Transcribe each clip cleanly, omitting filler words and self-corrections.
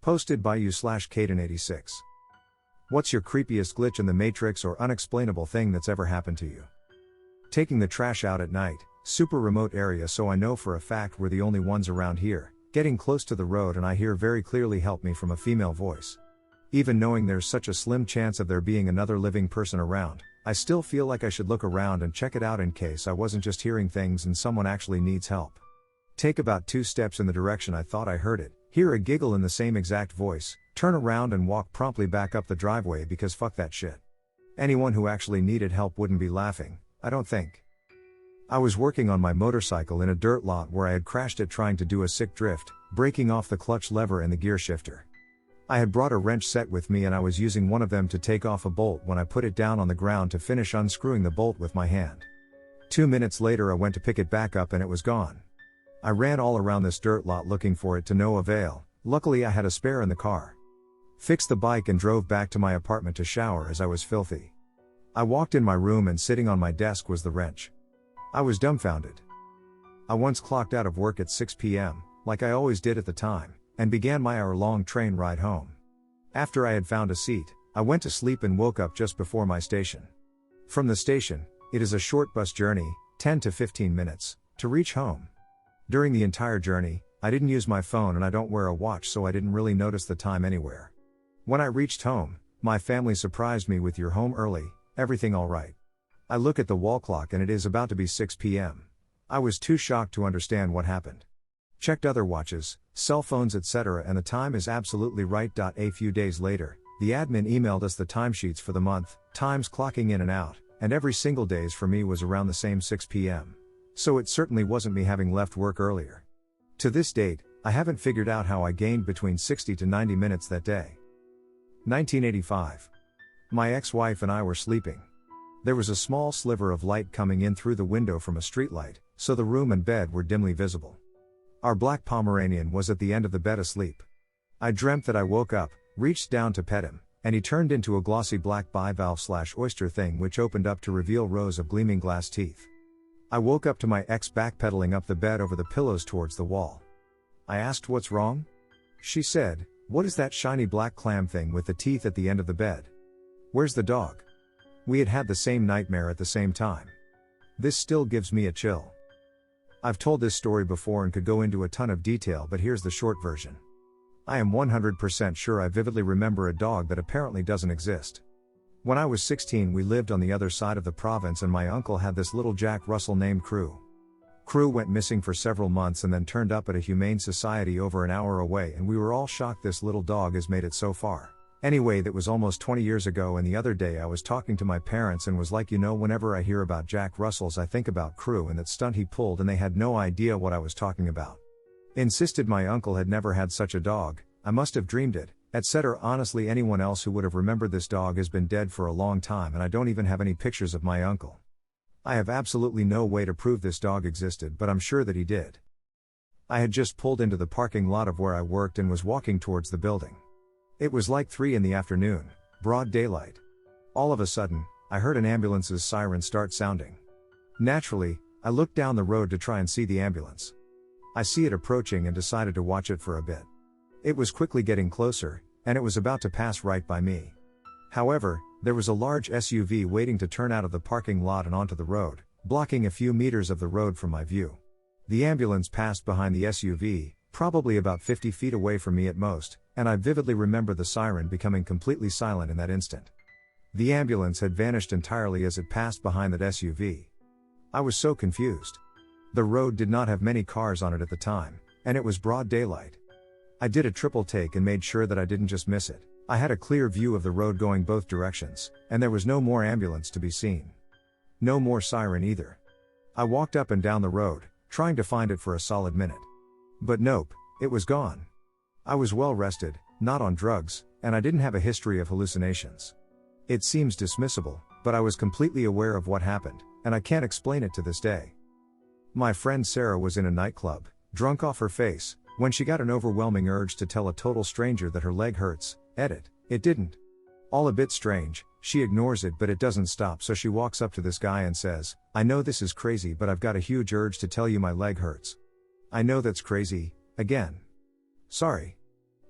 Posted by you/Caden86. What's your creepiest glitch in the Matrix or unexplainable thing that's ever happened to you? Taking the trash out at night, super remote area, so I know for a fact we're the only ones around here, getting close to the road, and I hear very clearly "help me" from a female voice. Even knowing there's such a slim chance of there being another living person around, I still feel like I should look around and check it out in case I wasn't just hearing things and someone actually needs help. Take about 2 steps in the direction I thought I heard it, hear a giggle in the same exact voice, turn around and walk promptly back up the driveway because fuck that shit. Anyone who actually needed help wouldn't be laughing, I don't think. I was working on my motorcycle in a dirt lot where I had crashed it trying to do a sick drift, breaking off the clutch lever and the gear shifter. I had brought a wrench set with me and I was using one of them to take off a bolt when I put it down on the ground to finish unscrewing the bolt with my hand. 2 minutes later I went to pick it back up and it was gone. I ran all around this dirt lot looking for it to no avail. Luckily I had a spare in the car. Fixed the bike and drove back to my apartment to shower as I was filthy. I walked in my room and sitting on my desk was the wrench. I was dumbfounded. I once clocked out of work at 6 p.m., like I always did at the time, and began my hour-long train ride home. After I had found a seat, I went to sleep and woke up just before my station. From the station, it is a short bus journey, 10 to 15 minutes, to reach home. During the entire journey, I didn't use my phone and I don't wear a watch, so I didn't really notice the time anywhere. When I reached home, my family surprised me with "You're home early, everything all right?" I look at the wall clock and it is about to be 6 p.m. I was too shocked to understand what happened. Checked other watches, cell phones, etc., and the time is absolutely right. A few days later, the admin emailed us the timesheets for the month, times clocking in and out, and every single days for me was around the same 6 p.m. So it certainly wasn't me having left work earlier. To this date, I haven't figured out how I gained between 60 to 90 minutes that day. 1985. My ex-wife and I were sleeping. There was a small sliver of light coming in through the window from a streetlight, so the room and bed were dimly visible. Our black Pomeranian was at the end of the bed asleep. I dreamt that I woke up, reached down to pet him, and he turned into a glossy black bivalve/oyster thing which opened up to reveal rows of gleaming glass teeth. I woke up to my ex backpedaling up the bed over the pillows towards the wall. I asked what's wrong? She said, "What is that shiny black clam thing with the teeth at the end of the bed? Where's the dog?" We had had the same nightmare at the same time. This still gives me a chill. I've told this story before and could go into a ton of detail, but here's the short version. I am 100% sure I vividly remember a dog that apparently doesn't exist. When I was 16, we lived on the other side of the province and my uncle had this little Jack Russell named Crew. Crew went missing for several months and then turned up at a humane society over an hour away, and we were all shocked this little dog has made it so far. Anyway, that was almost 20 years ago, and the other day I was talking to my parents and was like, whenever I hear about Jack Russells I think about Crew and that stunt he pulled, and they had no idea what I was talking about. Insisted my uncle had never had such a dog, I must have dreamed it, etc. Honestly, anyone else who would have remembered this dog has been dead for a long time, and I don't even have any pictures of my uncle. I have absolutely no way to prove this dog existed, but I'm sure that he did. I had just pulled into the parking lot of where I worked and was walking towards the building. It was like 3 in the afternoon, broad daylight. All of a sudden, I heard an ambulance's siren start sounding. Naturally, I looked down the road to try and see the ambulance. I see it approaching and decided to watch it for a bit. It was quickly getting closer, and it was about to pass right by me. However, there was a large SUV waiting to turn out of the parking lot and onto the road, blocking a few meters of the road from my view. The ambulance passed behind the SUV, probably about 50 feet away from me at most, and I vividly remember the siren becoming completely silent in that instant. The ambulance had vanished entirely as it passed behind that SUV. I was so confused. The road did not have many cars on it at the time, and it was broad daylight. I did a triple take and made sure that I didn't just miss it. I had a clear view of the road going both directions, and there was no more ambulance to be seen. No more siren either. I walked up and down the road, trying to find it for a solid minute. But nope, it was gone. I was well rested, not on drugs, and I didn't have a history of hallucinations. It seems dismissible, but I was completely aware of what happened, and I can't explain it to this day. My friend Sarah was in a nightclub, drunk off her face, when she got an overwhelming urge to tell a total stranger that her leg hurts. Edit, it didn't. All a bit strange, she ignores it but it doesn't stop, so she walks up to this guy and says, "I know this is crazy, but I've got a huge urge to tell you my leg hurts." "I know that's crazy," again. "Sorry."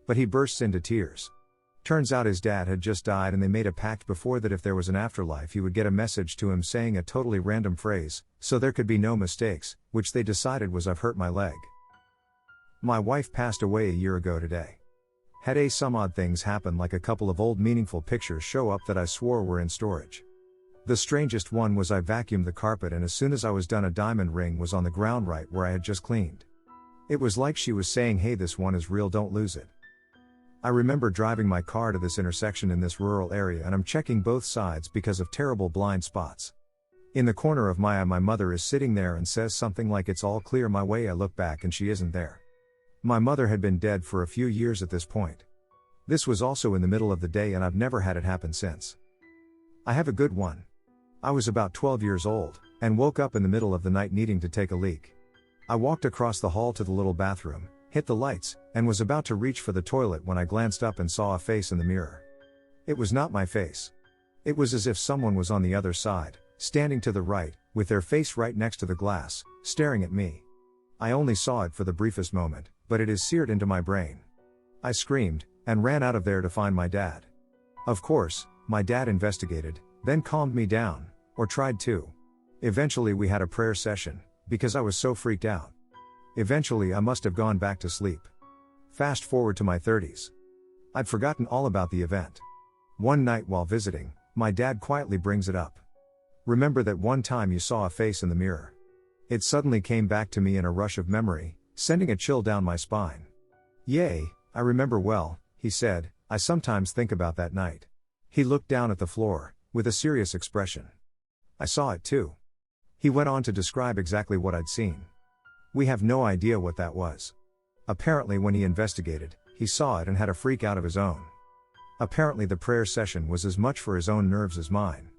But he bursts into tears. Turns out his dad had just died and they made a pact before that if there was an afterlife he would get a message to him saying a totally random phrase, so there could be no mistakes, which they decided was "I've hurt my leg." My wife passed away a year ago today. Had some odd things happen, like a couple of old meaningful pictures show up that I swore were in storage. The strangest one was I vacuumed the carpet and as soon as I was done a diamond ring was on the ground right where I had just cleaned. It was like she was saying, "Hey, this one is real, don't lose it." I remember driving my car to this intersection in this rural area and I'm checking both sides because of terrible blind spots. In the corner of my eye my mother is sitting there and says something like "It's all clear my way." I look back and she isn't there. My mother had been dead for a few years at this point. This was also in the middle of the day and I've never had it happen since. I have a good one. I was about 12 years old, and woke up in the middle of the night needing to take a leak. I walked across the hall to the little bathroom, hit the lights, and was about to reach for the toilet when I glanced up and saw a face in the mirror. It was not my face. It was as if someone was on the other side, standing to the right, with their face right next to the glass, staring at me. I only saw it for the briefest moment, but it is seared into my brain. I screamed, and ran out of there to find my dad. Of course, my dad investigated, then calmed me down, or tried to. Eventually we had a prayer session, because I was so freaked out. Eventually I must have gone back to sleep. Fast forward to my 30s. I'd forgotten all about the event. One night while visiting, my dad quietly brings it up. "Remember that one time you saw a face in the mirror?" It suddenly came back to me in a rush of memory, sending a chill down my spine. "Yay, I remember well," he said, "I sometimes think about that night." He looked down at the floor, with a serious expression. "I saw it too." He went on to describe exactly what I'd seen. We have no idea what that was. Apparently when he investigated, he saw it and had a freak out of his own. Apparently the prayer session was as much for his own nerves as mine.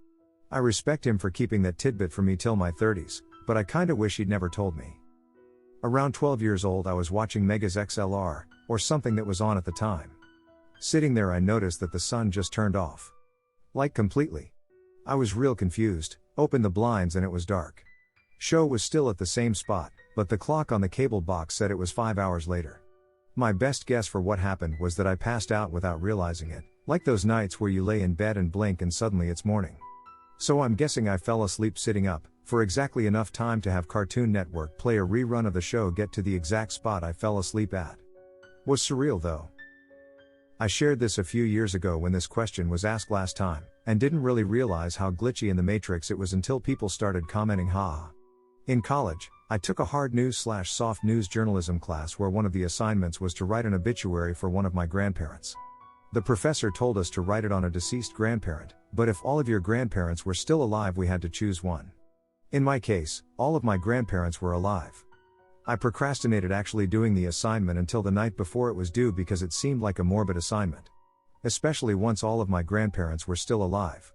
I respect him for keeping that tidbit from me till my 30s, but I kinda wish he'd never told me. Around 12 years old I was watching Mega's XLR, or something that was on at the time. Sitting there I noticed that the sun just turned off. Like completely. I was real confused, opened the blinds and it was dark. Show was still at the same spot, but the clock on the cable box said it was 5 hours later. My best guess for what happened was that I passed out without realizing it, like those nights where you lay in bed and blink and suddenly it's morning. So I'm guessing I fell asleep sitting up, for exactly enough time to have Cartoon Network play a rerun of the show get to the exact spot I fell asleep at. Was surreal though. I shared this a few years ago when this question was asked last time, and didn't really realize how glitchy in the Matrix it was until people started commenting haha. In college, I took a hard news/soft news journalism class where one of the assignments was to write an obituary for one of my grandparents. The professor told us to write it on a deceased grandparent, but if all of your grandparents were still alive we had to choose one. In my case, all of my grandparents were alive. I procrastinated actually doing the assignment until the night before it was due because it seemed like a morbid assignment. Especially once all of my grandparents were still alive.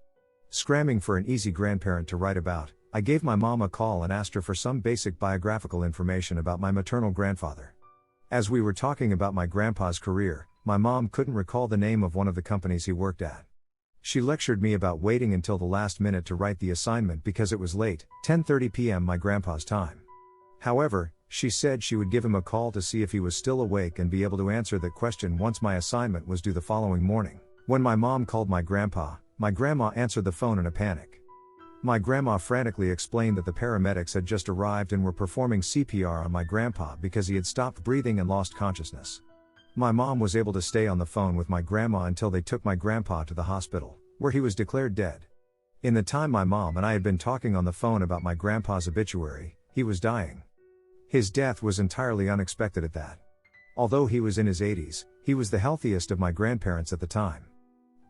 Scramming for an easy grandparent to write about, I gave my mom a call and asked her for some basic biographical information about my maternal grandfather. As we were talking about my grandpa's career, my mom couldn't recall the name of one of the companies he worked at. She lectured me about waiting until the last minute to write the assignment because it was late, 10:30 p.m. my grandpa's time. However, she said she would give him a call to see if he was still awake and be able to answer that question once my assignment was due the following morning. When my mom called my grandma answered the phone in a panic. My grandma frantically explained that the paramedics had just arrived and were performing CPR on my grandpa because he had stopped breathing and lost consciousness. My mom was able to stay on the phone with my grandma until they took my grandpa to the hospital, where he was declared dead. In the time my mom and I had been talking on the phone about my grandpa's obituary, he was dying. His death was entirely unexpected at that. Although he was in his 80s, he was the healthiest of my grandparents at the time.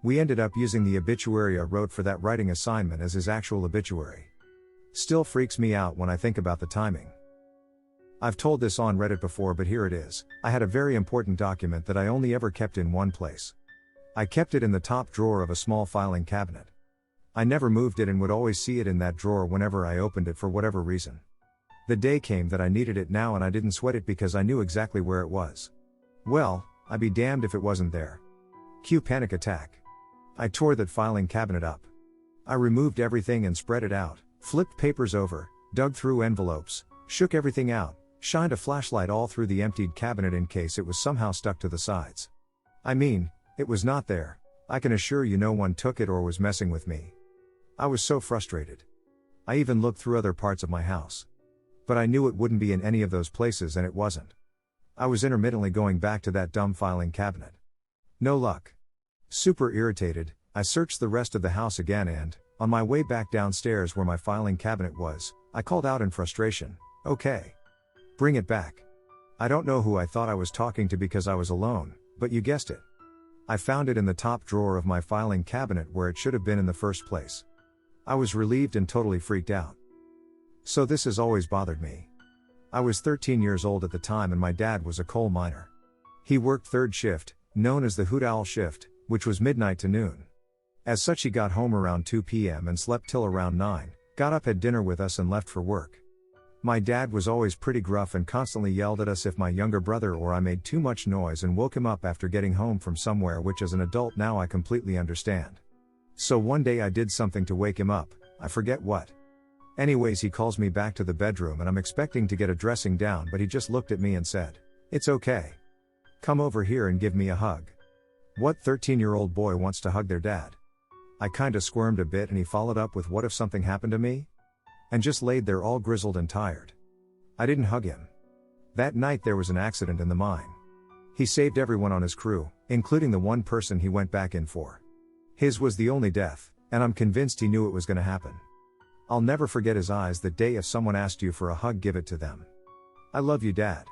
We ended up using the obituary I wrote for that writing assignment as his actual obituary. Still freaks me out when I think about the timing. I've told this on Reddit before, but here it is. I had a very important document that I only ever kept in one place. I kept it in the top drawer of a small filing cabinet. I never moved it and would always see it in that drawer whenever I opened it for whatever reason. The day came that I needed it now and I didn't sweat it because I knew exactly where it was. Well, I'd be damned if it wasn't there. Cue panic attack. I tore that filing cabinet up. I removed everything and spread it out, flipped papers over, dug through envelopes, shook everything out, shined a flashlight all through the emptied cabinet in case it was somehow stuck to the sides. I mean, it was not there. I can assure you no one took it or was messing with me. I was so frustrated. I even looked through other parts of my house. But I knew it wouldn't be in any of those places, and it wasn't. I was intermittently going back to that dumb filing cabinet. No luck. Super irritated, I searched the rest of the house again and, on my way back downstairs where my filing cabinet was, I called out in frustration, "Okay. Bring it back." I don't know who I thought I was talking to because I was alone, but you guessed it. I found it in the top drawer of my filing cabinet where it should have been in the first place. I was relieved and totally freaked out. So this has always bothered me. I was 13 years old at the time and my dad was a coal miner. He worked third shift, known as the hoot owl shift, which was midnight to noon. As such, he got home around 2 p.m. and slept till around 9, got up, had dinner with us and left for work. My dad was always pretty gruff and constantly yelled at us if my younger brother or I made too much noise and woke him up after getting home from somewhere, which as an adult now I completely understand. So one day I did something to wake him up, I forget what. Anyways, he calls me back to the bedroom and I'm expecting to get a dressing down, but he just looked at me and said, "It's okay. Come over here and give me a hug." What 13-year-old boy wants to hug their dad? I kinda squirmed a bit and he followed up with, "What if something happened to me?" And just laid there all grizzled and tired. I didn't hug him. That night there was an accident in the mine. He saved everyone on his crew, including the one person he went back in for. His was the only death, and I'm convinced he knew it was gonna happen. I'll never forget his eyes that day. If someone asked you for a hug, give it to them. I love you, Dad.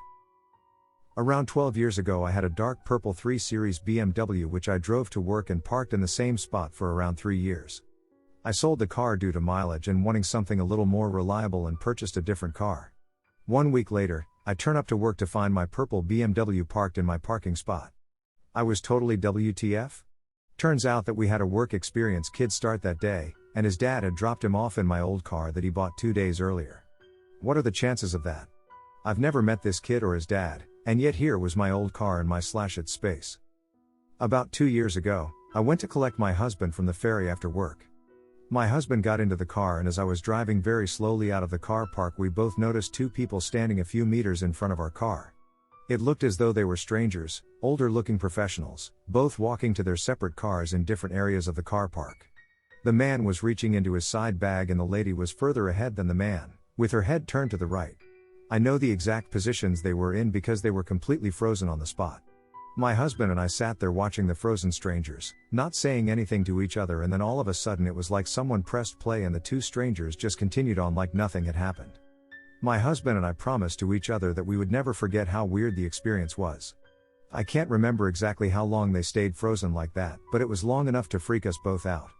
Around 12 years ago I had a dark purple 3 Series BMW which I drove to work and parked in the same spot for around 3 years. I sold the car due to mileage and wanting something a little more reliable and purchased a different car. 1 week later, I turn up to work to find my purple BMW parked in my parking spot. I was totally WTF? Turns out that we had a work experience kid start that day, and his dad had dropped him off in my old car that he bought 2 days earlier. What are the chances of that? I've never met this kid or his dad, and yet here was my old car in my /its space. About 2 years ago, I went to collect my husband from the ferry after work. My husband got into the car, and as I was driving very slowly out of the car park, we both noticed 2 people standing a few meters in front of our car. It looked as though they were strangers, older looking professionals, both walking to their separate cars in different areas of the car park. The man was reaching into his side bag and the lady was further ahead than the man, with her head turned to the right. I know the exact positions they were in because they were completely frozen on the spot. My husband and I sat there watching the frozen strangers, not saying anything to each other, and then all of a sudden it was like someone pressed play and the 2 strangers just continued on like nothing had happened. My husband and I promised to each other that we would never forget how weird the experience was. I can't remember exactly how long they stayed frozen like that, but it was long enough to freak us both out.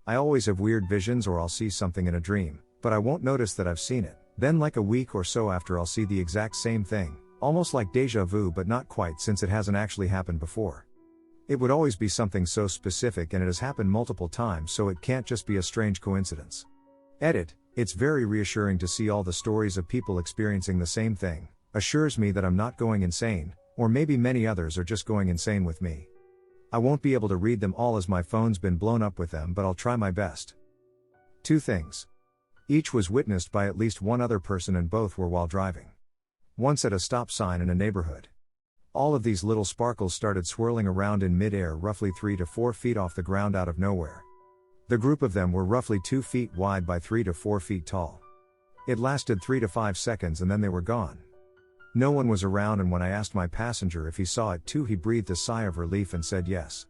I always have weird visions, or I'll see something in a dream, but I won't notice that I've seen it. Then like a week or so after I'll see the exact same thing. Almost like deja vu, but not quite, since it hasn't actually happened before. It would always be something so specific, and it has happened multiple times, so it can't just be a strange coincidence. Edit, it's very reassuring to see all the stories of people experiencing the same thing, assures me that I'm not going insane, or maybe many others are just going insane with me. I won't be able to read them all as my phone's been blown up with them, but I'll try my best. 2 things. Each was witnessed by at least one other person and both were while driving. Once at a stop sign in a neighborhood. All of these little sparkles started swirling around in mid-air roughly 3 to 4 feet off the ground out of nowhere. The group of them were roughly 2 feet wide by 3 to 4 feet tall. It lasted 3 to 5 seconds and then they were gone. No one was around, and when I asked my passenger if he saw it too, he breathed a sigh of relief and said yes.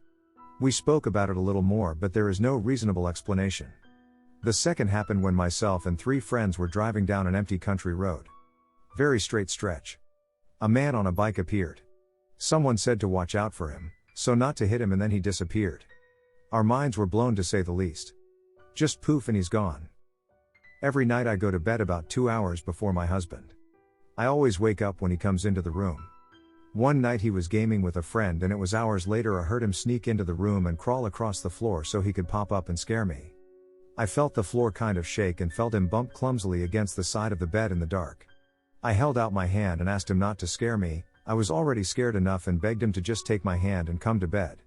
We spoke about it a little more, but there is no reasonable explanation. The second happened when myself and 3 friends were driving down an empty country road. Very straight stretch. A man on a bike appeared. Someone said to watch out for him, so not to hit him, and then he disappeared. Our minds were blown to say the least. Just poof and he's gone. Every night I go to bed about 2 hours before my husband. I always wake up when he comes into the room. One night he was gaming with a friend, and it was hours later I heard him sneak into the room and crawl across the floor so he could pop up and scare me. I felt the floor kind of shake and felt him bump clumsily against the side of the bed in the dark. I held out my hand and asked him not to scare me. I was already scared enough, and begged him to just take my hand and come to bed.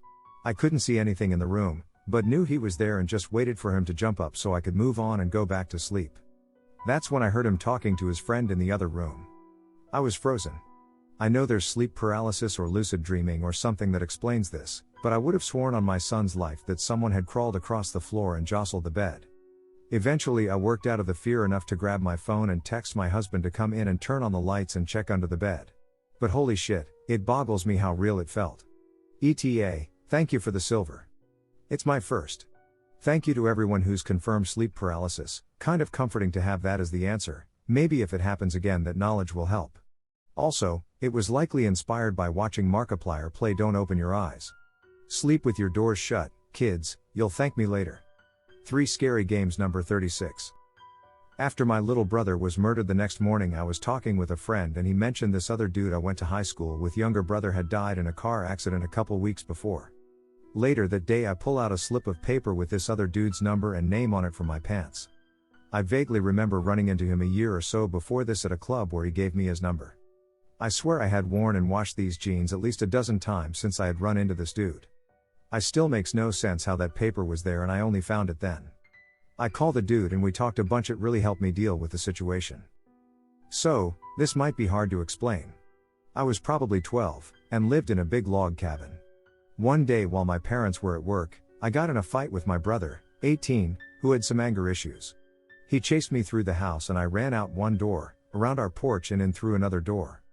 I couldn't see anything in the room, but knew he was there and just waited for him to jump up so I could move on and go back to sleep. That's when I heard him talking to his friend in the other room. I was frozen. I know there's sleep paralysis or lucid dreaming or something that explains this, but I would have sworn on my son's life that someone had crawled across the floor and jostled the bed. Eventually I worked out of the fear enough to grab my phone and text my husband to come in and turn on the lights and check under the bed. But holy shit, it boggles me how real it felt. ETA, thank you for the silver. It's my first. Thank you to everyone who's confirmed sleep paralysis, kind of comforting to have that as the answer, maybe if it happens again that knowledge will help. Also, it was likely inspired by watching Markiplier play Don't Open Your Eyes. Sleep with your doors shut, kids, you'll thank me later. 3 Scary Games number 36. After my little brother was murdered the next morning, I was talking with a friend and he mentioned this other dude I went to high school with younger brother had died in a car accident a couple weeks before. Later that day I pull out a slip of paper with this other dude's number and name on it from my pants. I vaguely remember running into him a year or so before this at a club where he gave me his number. I swear I had worn and washed these jeans at least a dozen times since I had run into this dude. I still makes no sense how that paper was there and I only found it then. I call the dude and we talked a bunch. It really helped me deal with the situation. So, this might be hard to explain. I was probably 12, and lived in a big log cabin. One day while my parents were at work, I got in a fight with my brother, 18, who had some anger issues. He chased me through the house and I ran out one door, around our porch and in through another door.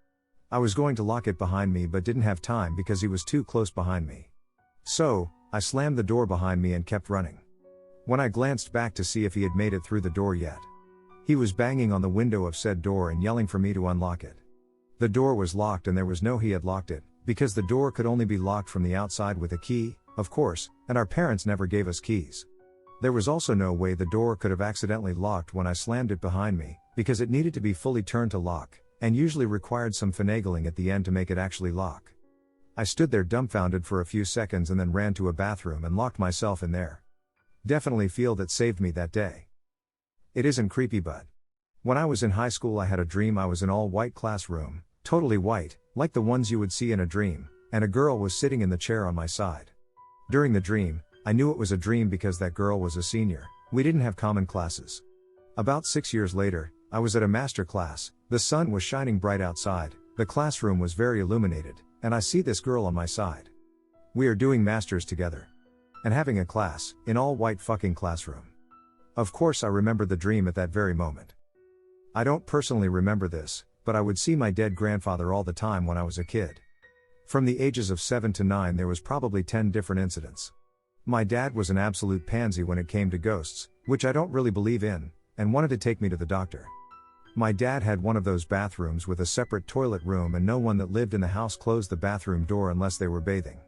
I was going to lock it behind me but didn't have time because he was too close behind me. So, I slammed the door behind me and kept running. When I glanced back to see if he had made it through the door yet, he was banging on the window of said door and yelling for me to unlock it. The door was locked and there was no he had locked it, because the door could only be locked from the outside with a key, of course, and our parents never gave us keys. There was also no way the door could have accidentally locked when I slammed it behind me, because it needed to be fully turned to lock, and usually required some finagling at the end to make it actually lock. I stood there dumbfounded for a few seconds and then ran to a bathroom and locked myself in there. Definitely feel that saved me that day. It isn't creepy, but when I was in high school I had a dream I was in all white classroom, totally white, like the ones you would see in a dream, and a girl was sitting in the chair on my side. During the dream, I knew it was a dream because that girl was a senior, we didn't have common classes. About 6 years later, I was at a master class, the sun was shining bright outside, the classroom was very illuminated, and I see this girl on my side. We are doing masters together. And having a class, in all white fucking classroom. Of course I remember the dream at that very moment. I don't personally remember this, but I would see my dead grandfather all the time when I was a kid. From the ages of 7 to 9 there was probably 10 different incidents. My dad was an absolute pansy when it came to ghosts, which I don't really believe in, and wanted to take me to the doctor. My dad had one of those bathrooms with a separate toilet room and no one that lived in the house closed the bathroom door unless they were bathing.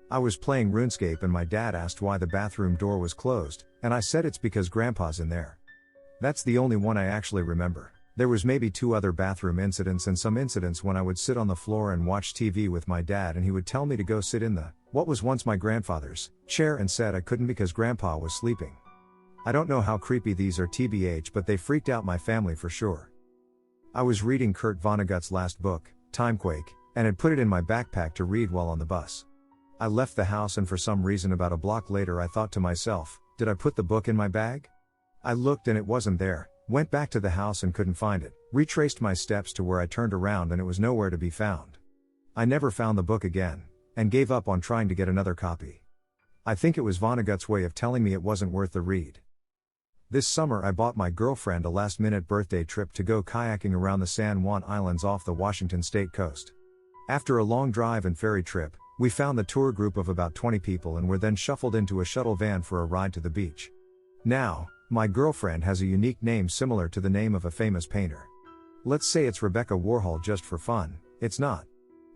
I was playing RuneScape and my dad asked why the bathroom door was closed, and I said it's because Grandpa's in there. That's the only one I actually remember. There was maybe 2 other bathroom incidents and some incidents when I would sit on the floor and watch TV with my dad and he would tell me to go sit in what was once my grandfather's chair and said I couldn't because Grandpa was sleeping. I don't know how creepy these are TBH, but they freaked out my family for sure. I was reading Kurt Vonnegut's last book, Timequake, and had put it in my backpack to read while on the bus. I left the house and for some reason about a block later I thought to myself, did I put the book in my bag? I looked and it wasn't there, went back to the house and couldn't find it, retraced my steps to where I turned around and it was nowhere to be found. I never found the book again, and gave up on trying to get another copy. I think it was Vonnegut's way of telling me it wasn't worth the read. This summer I bought my girlfriend a last-minute birthday trip to go kayaking around the San Juan Islands off the Washington state coast. After a long drive and ferry trip, we found the tour group of about 20 people and were then shuffled into a shuttle van for a ride to the beach. Now, my girlfriend has a unique name similar to the name of a famous painter. Let's say it's Rebecca Warhol just for fun, it's not.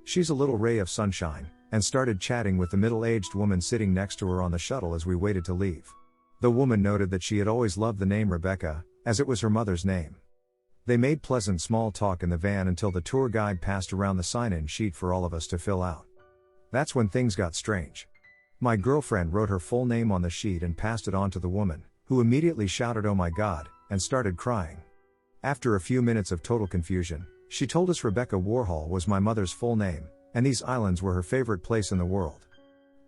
She's a little ray of sunshine, and started chatting with the middle-aged woman sitting next to her on the shuttle as we waited to leave. The woman noted that she had always loved the name Rebecca, as it was her mother's name. They made pleasant small talk in the van until the tour guide passed around the sign-in sheet for all of us to fill out. That's when things got strange. My girlfriend wrote her full name on the sheet and passed it on to the woman, who immediately shouted "Oh my God," and started crying. After a few minutes of total confusion, she told us Rebecca Warhol was my mother's full name, and these islands were her favorite place in the world.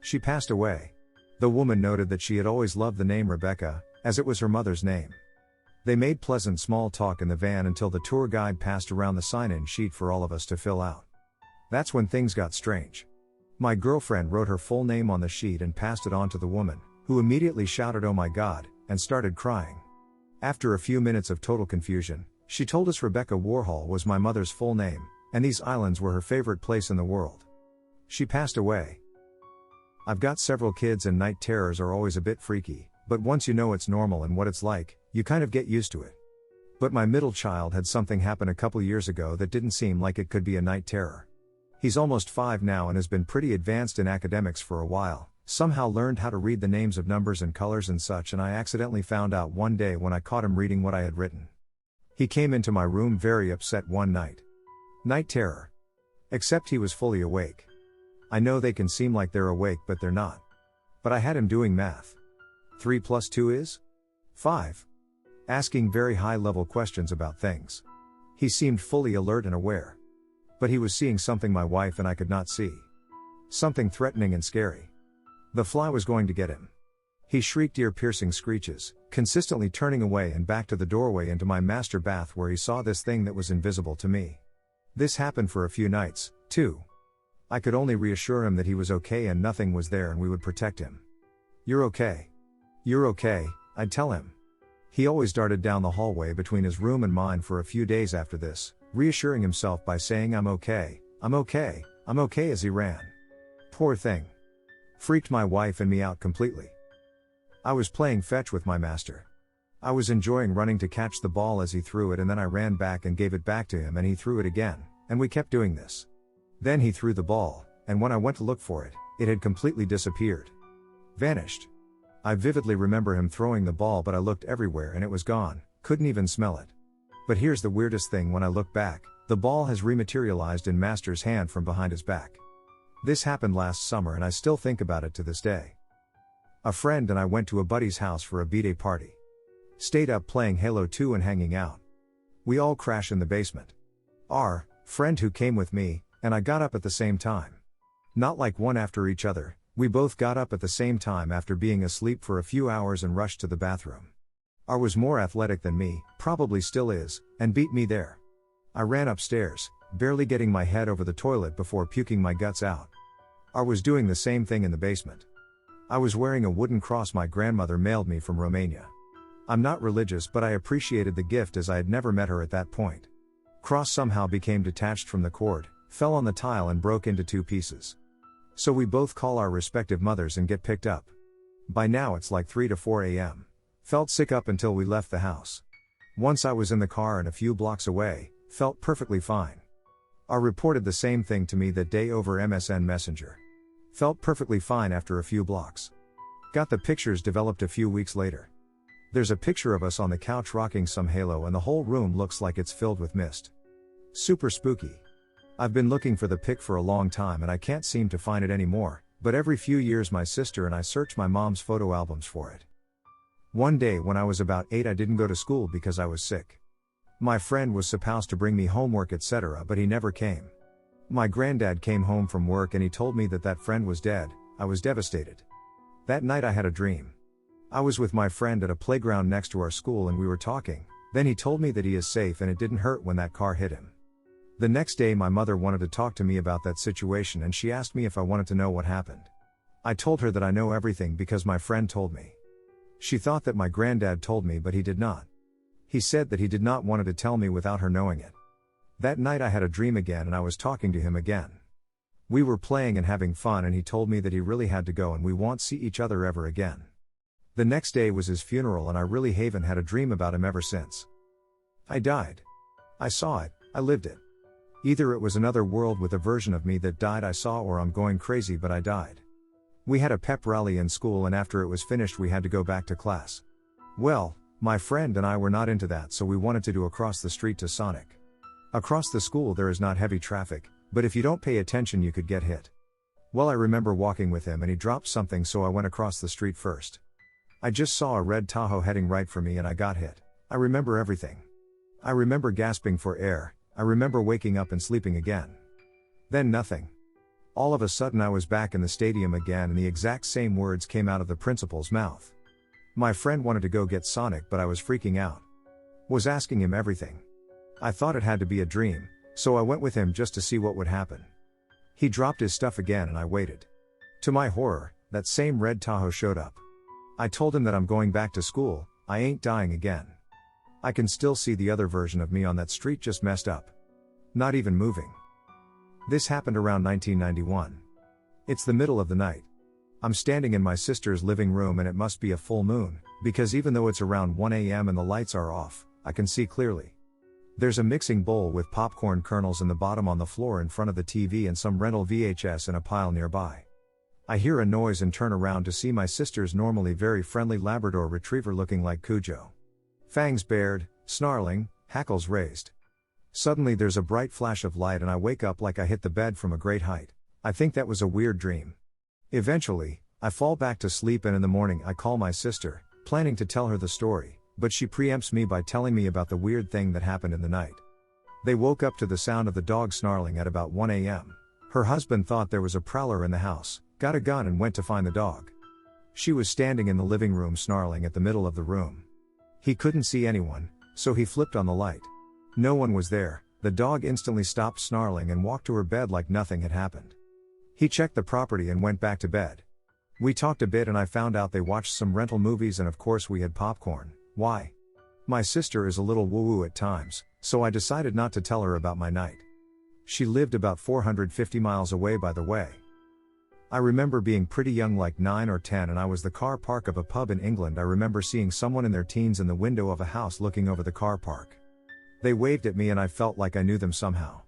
She passed away. The woman noted that she had always loved the name Rebecca, as it was her mother's name. They made pleasant small talk in the van until the tour guide passed around the sign-in sheet for all of us to fill out. That's when things got strange. My girlfriend wrote her full name on the sheet and passed it on to the woman, who immediately shouted, "Oh my God," and started crying. After a few minutes of total confusion, she told us Rebecca Warhol was my mother's full name, and these islands were her favorite place in the world. She passed away. I've got several kids and night terrors are always a bit freaky, but once you know it's normal and what it's like, you kind of get used to it. But my middle child had something happen a couple years ago that didn't seem like it could be a night terror. He's almost 5 now and has been pretty advanced in academics for a while, somehow learned how to read the names of numbers and colors and such, and I accidentally found out one day when I caught him reading what I had written. He came into my room very upset one night. Night terror. Except he was fully awake. I know they can seem like they're awake but they're not. But I had him doing math. 3 plus 2 is? 5. Asking very high-level questions about things. He seemed fully alert and aware. But he was seeing something my wife and I could not see. Something threatening and scary. The fly was going to get him. He shrieked ear-piercing screeches, consistently turning away and back to the doorway into my master bath where he saw this thing that was invisible to me. This happened for a few nights, too. I could only reassure him that he was okay and nothing was there and we would protect him. "You're okay. You're okay," I'd tell him. He always darted down the hallway between his room and mine for a few days after this, reassuring himself by saying, "I'm okay, I'm okay, I'm okay," as he ran. Poor thing. Freaked my wife and me out completely. I was playing fetch with my master. I was enjoying running to catch the ball as he threw it, and then I ran back and gave it back to him and he threw it again, and we kept doing this. Then he threw the ball, and when I went to look for it, it had completely disappeared. Vanished. I vividly remember him throwing the ball, but I looked everywhere and it was gone, couldn't even smell it. But here's the weirdest thing: when I look back, the ball has rematerialized in Master's hand from behind his back. This happened last summer and I still think about it to this day. A friend and I went to a buddy's house for a b-day party. Stayed up playing Halo 2 and hanging out. We all crashed in the basement. Our friend who came with me and I got up at the same time. Not like one after each other, we both got up at the same time after being asleep for a few hours and rushed to the bathroom. R was more athletic than me, probably still is, and beat me there. I ran upstairs, barely getting my head over the toilet before puking my guts out. R was doing the same thing in the basement. I was wearing a wooden cross my grandmother mailed me from Romania. I'm not religious, but I appreciated the gift as I had never met her at that point. Cross somehow became detached from the cord, fell on the tile and broke into 2 pieces. So we both call our respective mothers and get picked up. By now it's like 3 to 4 a.m. Felt sick up until we left the house. Once I was in the car and a few blocks away, felt perfectly fine. R reported the same thing to me that day over MSN Messenger. Felt perfectly fine after a few blocks. Got the pictures developed a few weeks later. There's a picture of us on the couch rocking some Halo and the whole room looks like it's filled with mist. Super spooky. I've been looking for the pic for a long time and I can't seem to find it anymore, but every few years my sister and I search my mom's photo albums for it. One day when I was about 8 I didn't go to school because I was sick. My friend was supposed to bring me homework etc., but he never came. My granddad came home from work and he told me that friend was dead. I was devastated. That night I had a dream. I was with my friend at a playground next to our school and we were talking, then he told me that he is safe and it didn't hurt when that car hit him. The next day my mother wanted to talk to me about that situation and she asked me if I wanted to know what happened. I told her that I know everything because my friend told me. She thought that my granddad told me, but he did not. He said that he did not want to tell me without her knowing it. That night I had a dream again and I was talking to him again. We were playing and having fun and he told me that he really had to go and we won't see each other ever again. The next day was his funeral and I really haven't had a dream about him ever since. I died. I saw it, I lived it. Either it was another world with a version of me that died I saw, or I'm going crazy but I died. We had a pep rally in school and after it was finished we had to go back to class. Well, my friend and I were not into that, so we wanted to do across the street to Sonic. Across the school there is not heavy traffic, but if you don't pay attention you could get hit. Well, I remember walking with him and he dropped something, so I went across the street first. I just saw a red Tahoe heading right for me and I got hit. I remember everything. I remember gasping for air, I remember waking up and sleeping again. Then nothing. All of a sudden I was back in the stadium again and the exact same words came out of the principal's mouth. My friend wanted to go get Sonic but I was freaking out. Was asking him everything. I thought it had to be a dream, so I went with him just to see what would happen. He dropped his stuff again and I waited. To my horror, that same red Tahoe showed up. I told him that I'm going back to school, I ain't dying again. I can still see the other version of me on that street just messed up. Not even moving. This happened around 1991. It's the middle of the night. I'm standing in my sister's living room and it must be a full moon, because even though it's around 1 a.m. and the lights are off, I can see clearly. There's a mixing bowl with popcorn kernels in the bottom on the floor in front of the TV and some rental VHS in a pile nearby. I hear a noise and turn around to see my sister's normally very friendly Labrador retriever looking like Cujo. Fangs bared, snarling, hackles raised. Suddenly there's a bright flash of light and I wake up like I hit the bed from a great height. I think that was a weird dream. Eventually, I fall back to sleep and in the morning I call my sister, planning to tell her the story, but she preempts me by telling me about the weird thing that happened in the night. They woke up to the sound of the dog snarling at about 1 a.m. Her husband thought there was a prowler in the house, got a gun and went to find the dog. She was standing in the living room snarling at the middle of the room. He couldn't see anyone, so he flipped on the light. No one was there. The dog instantly stopped snarling and walked to her bed like nothing had happened. He checked the property and went back to bed. We talked a bit and I found out they watched some rental movies and of course we had popcorn. Why? My sister is a little woo-woo at times, so I decided not to tell her about my night. She lived about 450 miles away by the way. I remember being pretty young, like 9 or 10, and I was the car park of a pub in England. I remember seeing someone in their teens in the window of a house looking over the car park. They waved at me and I felt like I knew them somehow.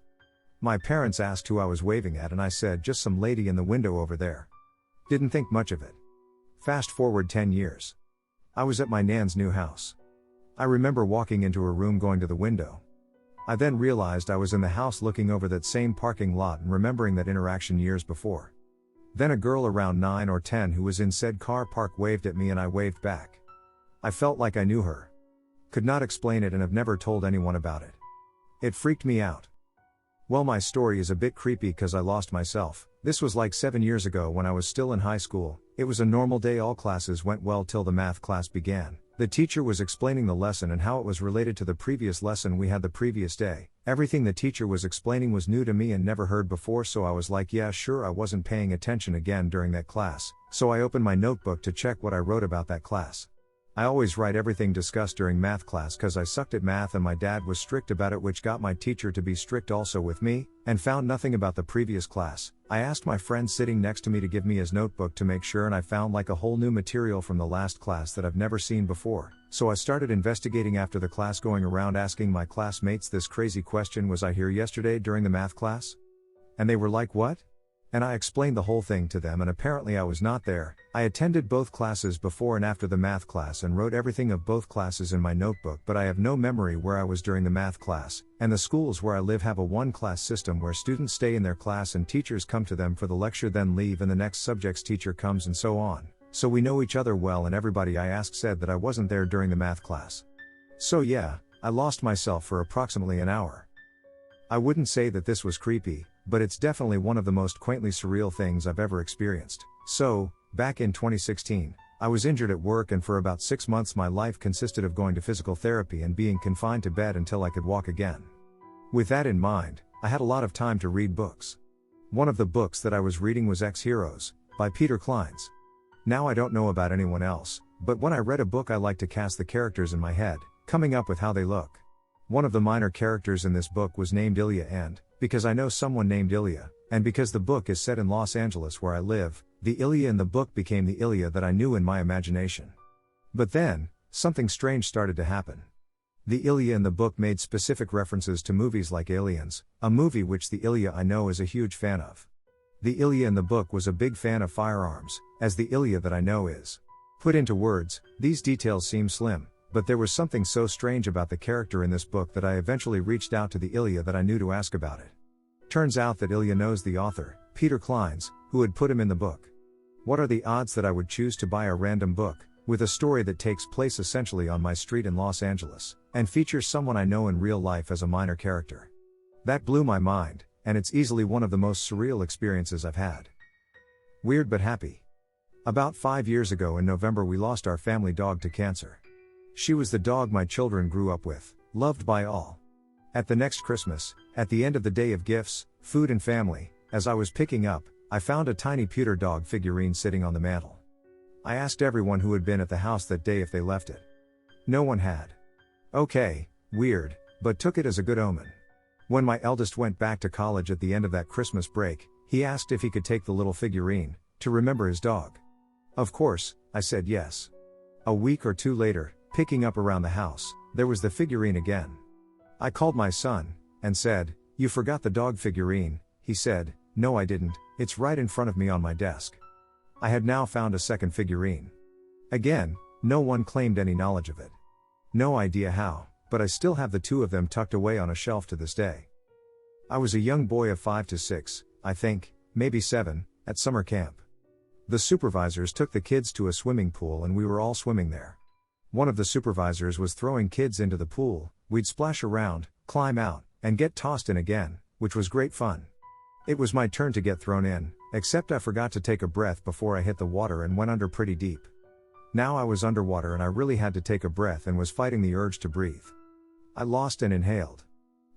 My parents asked who I was waving at and I said just some lady in the window over there. Didn't think much of it. Fast forward 10 years. I was at my nan's new house. I remember walking into her room going to the window. I then realized I was in the house looking over that same parking lot and remembering that interaction years before. Then a girl around 9 or 10 who was in said car park waved at me and I waved back. I felt like I knew her. Could not explain it and have never told anyone about it. It freaked me out. Well, my story is a bit creepy because I lost myself. This was like 7 years ago when I was still in high school. It was a normal day, all classes went well till the math class began. The teacher was explaining the lesson and how it was related to the previous lesson we had the previous day. Everything the teacher was explaining was new to me and never heard before, so I was like, yeah sure. I wasn't paying attention again during that class, so I opened my notebook to check what I wrote about that class. I always write everything discussed during math class cause I sucked at math and my dad was strict about it, which got my teacher to be strict also with me, and found nothing about the previous class. I asked my friend sitting next to me to give me his notebook to make sure, and I found like a whole new material from the last class that I've never seen before. So I started investigating after the class, going around asking my classmates this crazy question: was I here yesterday during the math class? And they were like, what? And I explained the whole thing to them, and apparently I was not there. I attended both classes before and after the math class and wrote everything of both classes in my notebook, but I have no memory where I was during the math class. And the schools where I live have a one-class system where students stay in their class and teachers come to them for the lecture, then leave, and the next subject's teacher comes and so on. So we know each other well, and everybody I asked said that I wasn't there during the math class. So yeah, I lost myself for approximately an hour. I wouldn't say that this was creepy, but it's definitely one of the most quaintly surreal things I've ever experienced. So, back in 2016, I was injured at work, and for about 6 months my life consisted of going to physical therapy and being confined to bed until I could walk again. With that in mind, I had a lot of time to read books. One of the books that I was reading was Ex-Heroes, by Peter Clines. Now I don't know about anyone else, but when I read a book I like to cast the characters in my head, coming up with how they look. One of the minor characters in this book was named Ilya, and, because I know someone named Ilya, and because the book is set in Los Angeles where I live, the Ilya in the book became the Ilya that I knew in my imagination. But then, something strange started to happen. The Ilya in the book made specific references to movies like Aliens, a movie which the Ilya I know is a huge fan of. The Ilya in the book was a big fan of firearms, as the Ilya that I know is. Put into words, these details seem slim, but there was something so strange about the character in this book that I eventually reached out to the Ilya that I knew to ask about it. Turns out that Ilya knows the author, Peter Clines, who had put him in the book. What are the odds that I would choose to buy a random book, with a story that takes place essentially on my street in Los Angeles, and features someone I know in real life as a minor character? That blew my mind, and it's easily one of the most surreal experiences I've had. Weird but happy. About 5 years ago in November we lost our family dog to cancer. She was the dog my children grew up with, loved by all. At the next Christmas, at the end of the day of gifts, food and family, As I was picking up, I found a tiny pewter dog figurine sitting on the mantel. I asked everyone who had been at the house that day if they left it. No one had. Okay, weird, but took it as a good omen. When my eldest went back to college at the end of that Christmas break, he asked if he could take the little figurine, to remember his dog. Of course, I said yes. A week or two later, picking up around the house, there was the figurine again. I called my son, and said, "You forgot the dog figurine." He said, "No, I didn't, it's right in front of me on my desk." I had now found a second figurine. Again, no one claimed any knowledge of it. No idea how, but I still have the two of them tucked away on a shelf to this day. I was a young boy of 5 to 6, I think, maybe 7, at summer camp. The supervisors took the kids to a swimming pool and we were all swimming there. One of the supervisors was throwing kids into the pool, we'd splash around, climb out, and get tossed in again, which was great fun. It was my turn to get thrown in, except I forgot to take a breath before I hit the water and went under pretty deep. Now I was underwater and I really had to take a breath and was fighting the urge to breathe. I lost and inhaled.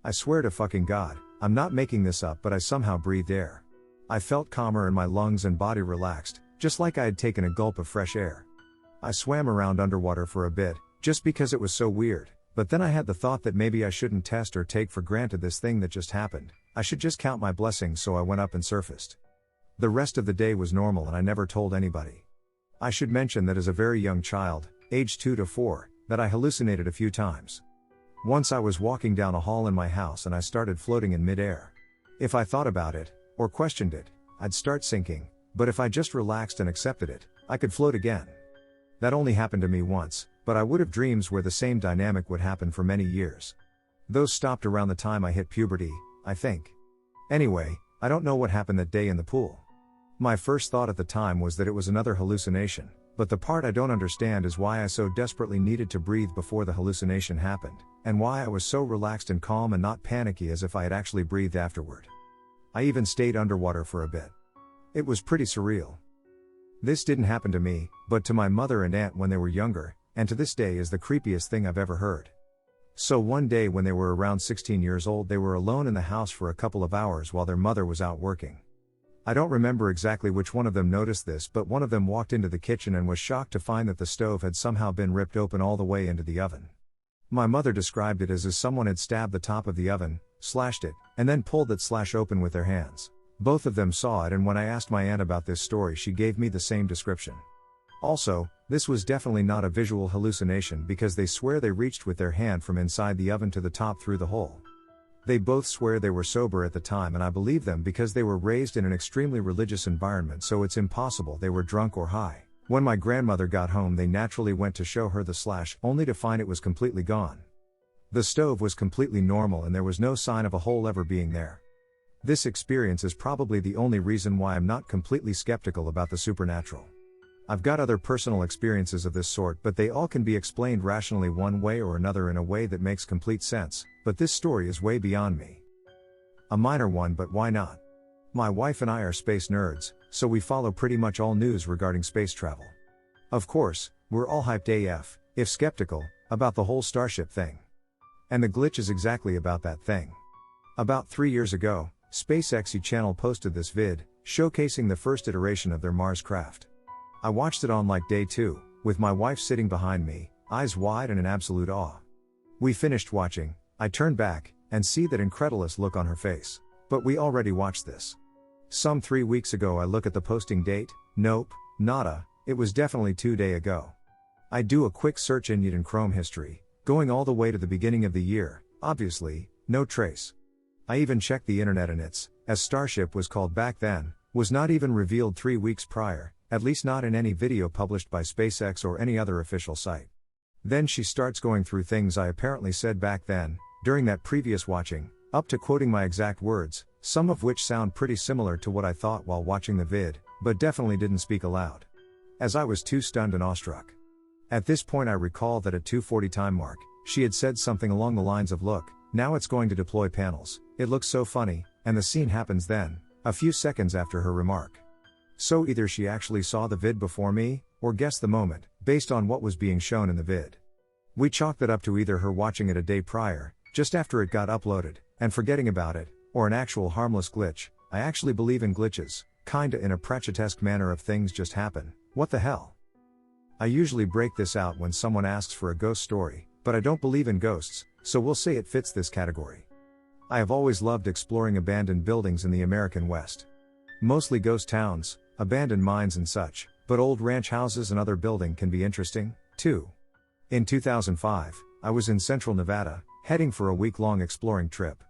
I swear to fucking God, I'm not making this up, but I somehow breathed air. I felt calmer and my lungs and body relaxed, just like I had taken a gulp of fresh air. I swam around underwater for a bit, just because it was so weird, but then I had the thought that maybe I shouldn't test or take for granted this thing that just happened. I should just count my blessings, so I went up and surfaced. The rest of the day was normal and I never told anybody. I should mention that as a very young child, aged 2 to 4, that I hallucinated a few times. Once I was walking down a hall in my house and I started floating in mid-air. If I thought about it, or questioned it, I'd start sinking, but if I just relaxed and accepted it, I could float again. That only happened to me once, but I would have dreams where the same dynamic would happen for many years. Those stopped around the time I hit puberty, I think. Anyway, I don't know what happened that day in the pool. My first thought at the time was that it was another hallucination, but the part I don't understand is why I so desperately needed to breathe before the hallucination happened, and why I was so relaxed and calm and not panicky as if I had actually breathed afterward. I even stayed underwater for a bit. It was pretty surreal. This didn't happen to me, but to my mother and aunt when they were younger, and to this day is the creepiest thing I've ever heard. So one day when they were around 16 years old, they were alone in the house for a couple of hours while their mother was out working. I don't remember exactly which one of them noticed this, but one of them walked into the kitchen and was shocked to find that the stove had somehow been ripped open all the way into the oven. My mother described it as if someone had stabbed the top of the oven, slashed it, and then pulled that slash open with their hands. Both of them saw it, and when I asked my aunt about this story, she gave me the same description. Also, this was definitely not a visual hallucination because they swear they reached with their hand from inside the oven to the top through the hole. They both swear they were sober at the time, and I believe them because they were raised in an extremely religious environment, so it's impossible they were drunk or high. When my grandmother got home, they naturally went to show her the slash, only to find it was completely gone. The stove was completely normal and there was no sign of a hole ever being there. This experience is probably the only reason why I'm not completely skeptical about the supernatural. I've got other personal experiences of this sort, but they all can be explained rationally one way or another in a way that makes complete sense, but this story is way beyond me. A minor one, but why not? My wife and I are space nerds, so we follow pretty much all news regarding space travel. Of course, we're all hyped AF, if skeptical, about the whole Starship thing. And the glitch is exactly about that thing. About 3 years ago, SpaceX channel posted this vid, showcasing the first iteration of their Mars craft. I watched it on like day 2, with my wife sitting behind me, eyes wide and in absolute awe. We finished watching, I turn back, and see that incredulous look on her face. But we already watched this. Some 3 weeks ago I look at the posting date, nope, nada, it was definitely 2 days ago. I do a quick search in Chrome history, going all the way to the beginning of the year, obviously, no trace. I even checked the internet and it's, as Starship was called back then, was not even revealed 3 weeks prior, at least not in any video published by SpaceX or any other official site. Then she starts going through things I apparently said back then, during that previous watching, up to quoting my exact words, some of which sound pretty similar to what I thought while watching the vid, but definitely didn't speak aloud. As I was too stunned and awestruck. At this point I recall that at 2:40 time mark, she had said something along the lines of, "Look, now it's going to deploy panels, it looks so funny," and the scene happens then, a few seconds after her remark. So either she actually saw the vid before me, or guessed the moment, based on what was being shown in the vid. We chalked that up to either her watching it a day prior, just after it got uploaded, and forgetting about it, or an actual harmless glitch, I actually believe in glitches, kinda in a Pratchettesque manner of things just happen, what the hell. I usually break this out when someone asks for a ghost story, but I don't believe in ghosts, so we'll say it fits this category. I have always loved exploring abandoned buildings in the American West. Mostly ghost towns, abandoned mines and such, but old ranch houses and other building can be interesting, too. In 2005, I was in central Nevada, heading for a week-long exploring trip.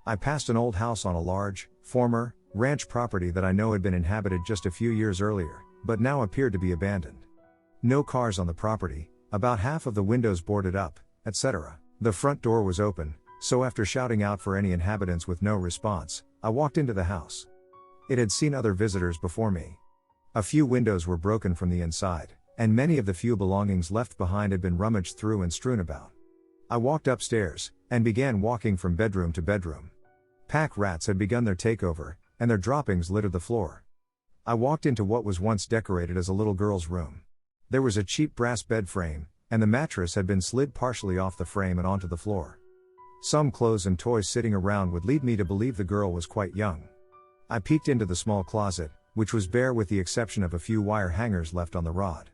I passed an old house on a large, former, ranch property that I know had been inhabited just a few years earlier, but now appeared to be abandoned. No cars on the property, about half of the windows boarded up, etc. The front door was open, so after shouting out for any inhabitants with no response, I walked into the house. It had seen other visitors before me. A few windows were broken from the inside, and many of the few belongings left behind had been rummaged through and strewn about. I walked upstairs, and began walking from bedroom to bedroom. Pack rats had begun their takeover, and their droppings littered the floor. I walked into what was once decorated as a little girl's room. There was a cheap brass bed frame, and the mattress had been slid partially off the frame and onto the floor. Some clothes and toys sitting around would lead me to believe the girl was quite young. I peeked into the small closet, which was bare with the exception of a few wire hangers left on the rod.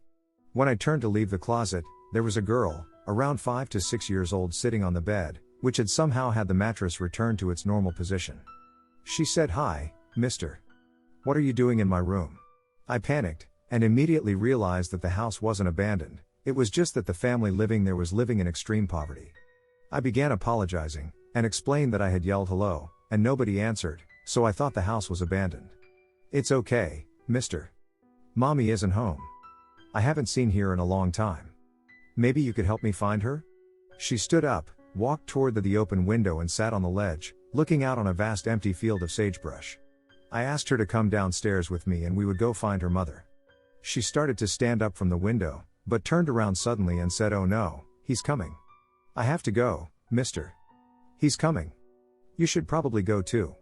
When I turned to leave the closet, there was a girl, around 5 to 6 years old, sitting on the bed, which had somehow had the mattress returned to its normal position. She said, "Hi, mister. What are you doing in my room?" I panicked, and immediately realized that the house wasn't abandoned, it was just that the family living there was living in extreme poverty. I began apologizing, and explained that I had yelled hello, and nobody answered, so I thought the house was abandoned. "It's okay, mister. Mommy isn't home. I haven't seen her in a long time. Maybe you could help me find her?" She stood up, walked toward the open window and sat on the ledge, looking out on a vast empty field of sagebrush. I asked her to come downstairs with me and we would go find her mother. She started to stand up from the window, but turned around suddenly and said, "Oh no, he's coming. I have to go, mister. He's coming. You should probably go too."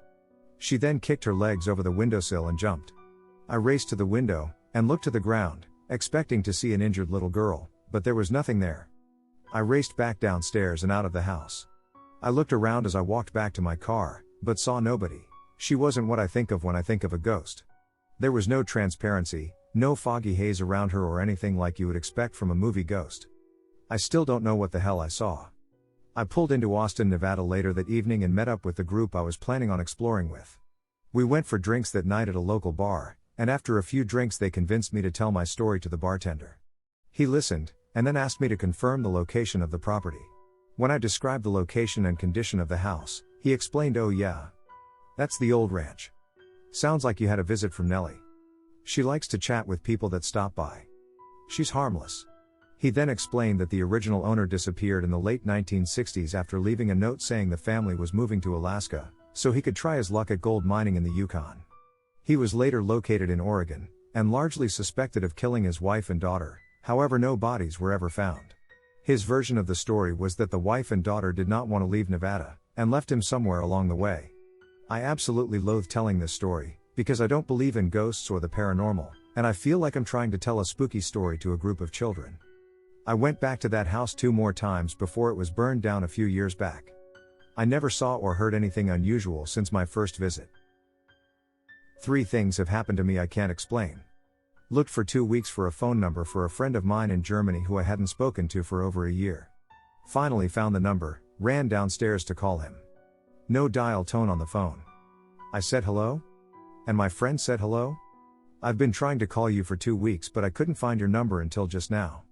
She then kicked her legs over the windowsill and jumped. I raced to the window, and looked to the ground, expecting to see an injured little girl, but there was nothing there. I raced back downstairs and out of the house. I looked around as I walked back to my car, but saw nobody. She wasn't what I think of when I think of a ghost. There was no transparency, no foggy haze around her or anything like you would expect from a movie ghost. I still don't know what the hell I saw. I pulled into Austin, Nevada later that evening and met up with the group I was planning on exploring with. We went for drinks that night at a local bar, and after a few drinks they convinced me to tell my story to the bartender. He listened, and then asked me to confirm the location of the property. When I described the location and condition of the house, he explained, "Oh yeah. That's the old ranch. Sounds like you had a visit from Nellie. She likes to chat with people that stop by. She's harmless." He then explained that the original owner disappeared in the late 1960s after leaving a note saying the family was moving to Alaska, so he could try his luck at gold mining in the Yukon. He was later located in Oregon, and largely suspected of killing his wife and daughter, however no bodies were ever found. His version of the story was that the wife and daughter did not want to leave Nevada, and left him somewhere along the way. I absolutely loathe telling this story, because I don't believe in ghosts or the paranormal, and I feel like I'm trying to tell a spooky story to a group of children. I went back to that house 2 more times before it was burned down a few years back. I never saw or heard anything unusual since my first visit. 3 things have happened to me I can't explain. Looked for 2 weeks for a phone number for a friend of mine in Germany who I hadn't spoken to for over a year. Finally found the number, ran downstairs to call him. No dial tone on the phone. I said hello? And my friend said hello? I've been trying to call you for 2 weeks but I couldn't find your number until just now.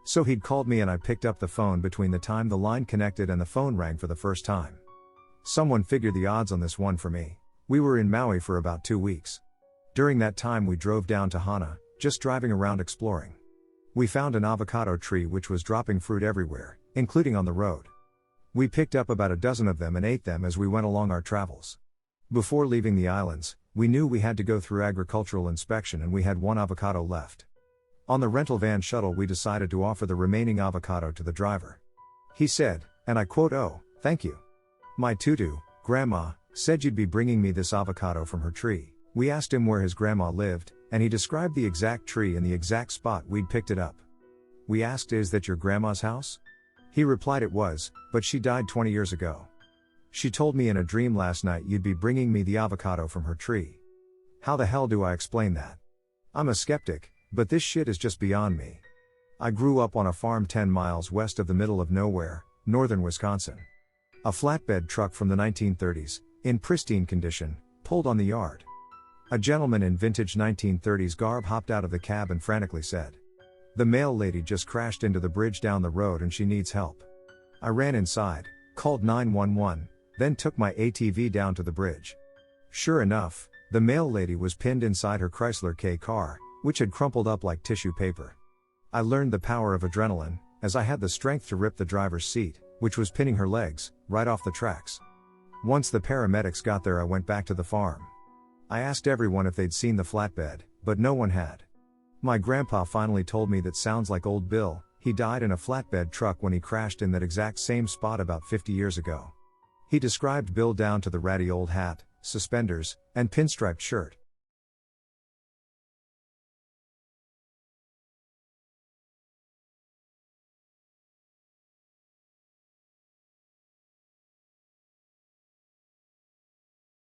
So he'd called me and I picked up the phone between the time the line connected and the phone rang for the first time. Someone figured the odds on this one for me. We were in Maui for about 2 weeks. During that time we drove down to Hana, just driving around exploring. We found an avocado tree which was dropping fruit everywhere, including on the road. We picked up about a dozen of them and ate them as we went along our travels. Before leaving the islands, we knew we had to go through agricultural inspection and we had 1 avocado left. On the rental van shuttle we decided to offer the remaining avocado to the driver. He said, and I quote, "Oh, thank you. My tutu, grandma, said you'd be bringing me this avocado from her tree." We asked him where his grandma lived, and he described the exact tree and the exact spot we'd picked it up. We asked, "Is that your grandma's house?" He replied it was, but she died 20 years ago. She told me in a dream last night you'd be bringing me the avocado from her tree. How the hell do I explain that? I'm a skeptic, but this shit is just beyond me. I grew up on a farm 10 miles west of the middle of nowhere, northern Wisconsin. A flatbed truck from the 1930s, in pristine condition, pulled on the yard. A gentleman in vintage 1930s garb hopped out of the cab and frantically said, "The mail lady just crashed into the bridge down the road and she needs help." I ran inside, called 911, then took my ATV down to the bridge. Sure enough, the mail lady was pinned inside her Chrysler K car, which had crumpled up like tissue paper. I learned the power of adrenaline, as I had the strength to rip the driver's seat, which was pinning her legs, right off the tracks. Once the paramedics got there, I went back to the farm. I asked everyone if they'd seen the flatbed, but no one had. My grandpa finally told me that sounds like old Bill. He died in a flatbed truck when he crashed in that exact same spot about 50 years ago. He described Bill down to the ratty old hat, suspenders, and pinstriped shirt.